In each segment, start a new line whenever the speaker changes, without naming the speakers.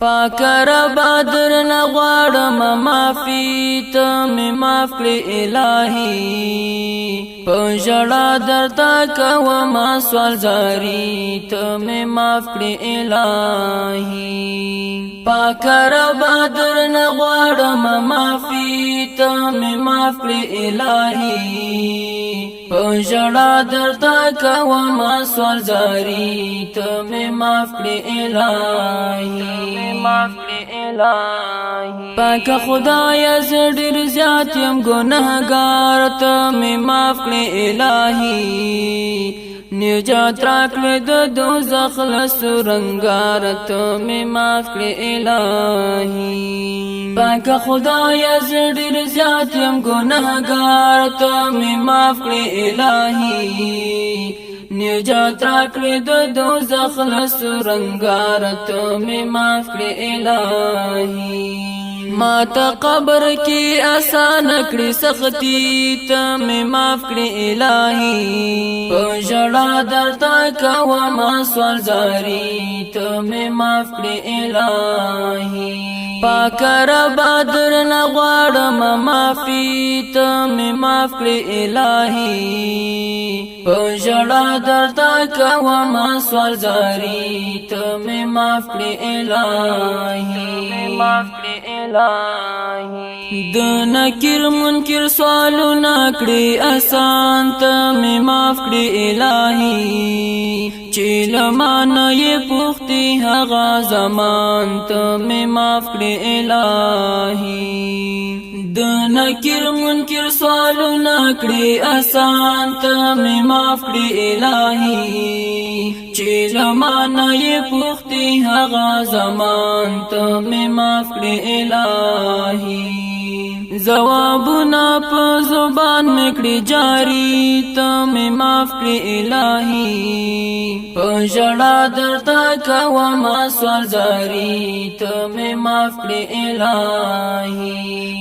پاک ربا درنه غواړم معافي ته مې معاف کړې الهي په ژړا درته کومه سوال زاري ته مې معاف کړې الهي پاک ربا درنه غواړم معافي ته مې معاف کړې الهي په ژړا درته کومه سوال زاري ته مې معاف کړې الهي پاک خدایا زه ډېر زیات یم ګنهګار ته مې معاف کړې الهي نجات راکړې د دوزخ له سورنګار ته مې معاف کړې الهي پاک خدایا زه ډېر زیات یم ګنهګار ته مې معاف کړې الهي نجات راکړې د دوزخ له سورنګار ته مې معاف کړې الهي ما ته قبر کې آسان کړې سختي ته مې معاف کړې الهي په ژړا درته کومه سوال زاري ته مې معاف کړې الهي پاک ربا درنه غواړم معافي ته مې معاف کړې الهي په ژړا درته کومه سوال زاري ته مې معاف کړې الهي د نکیر منکر سوالونه کړې آسان ته مې معاف کړې الهي چې لمانه یې پوښتې هغه زمان ته مې معاف کړې الهي د نکیر منکر سوالونه کړې آسان ته مې معاف کړې الهي چې لمانه یې پوښتې هغه زمان ته مې معاف کړې الهي جوابونه په زبان مې کړې جاري ته مې معاف کړې الهي په ژړا درته کومه سوال زاري ته مې معاف کړې الهي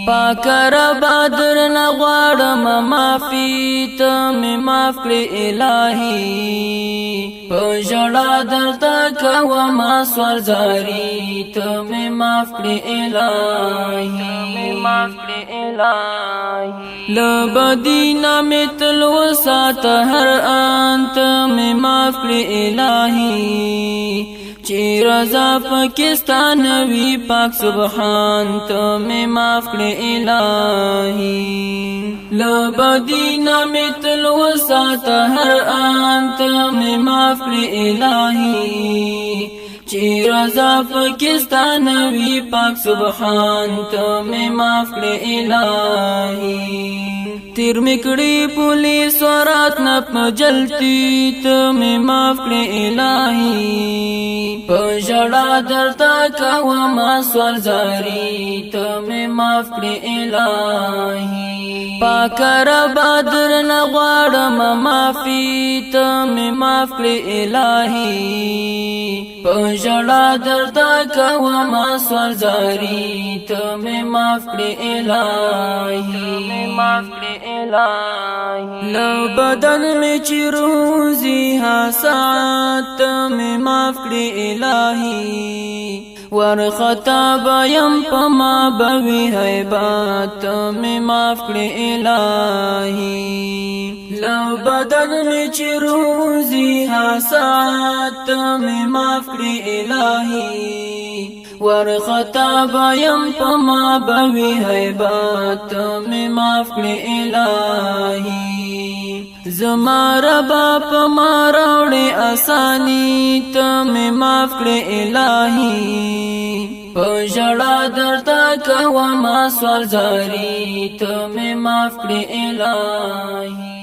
پاک ربا درنه غواړم معافي ته مې معاف کړې الهي په ژړا درته کومه سوال زاري ته مې معاف کړې الهي لبدینا مې تل وساته هر آن ته مې معاف کړې الهي چې رضا پاکستان وی پاک سبحان ته مې معاف کړې الهي لبدینا مې تل وساته هر آن ته مې معاف کړې الهي چې رضا پاکستان وی پاک سبحان ته مې معاف کړې الهي تیر مې کړې پولیس ورات نه پجلتی ته مې معاف کړې الهي په ژړا درته کومه سوال زاري ته مې معاف کړې الهي پاک ربا درنه غواړم معافي ته مې معاف کړې الهي په ژړا درته کومه سوال زاري ته مې معاف کړې الهي له بدن مې چې روزي ها ساعت ته مې معاف کړې الهي ورخطا بیم په ما بوي هیبات مې معاف کړې الهي له بدن مې چې روزي ها ساعت مې معاف کړې الهي ورخطا بیم په ما بوي هیبات مې معاف کړې الهي زما ربا په ما راوړې اساني ته مې معاف کړې الهي په ژړا درته کومه سوال زاري ته مې معاف کړې الهي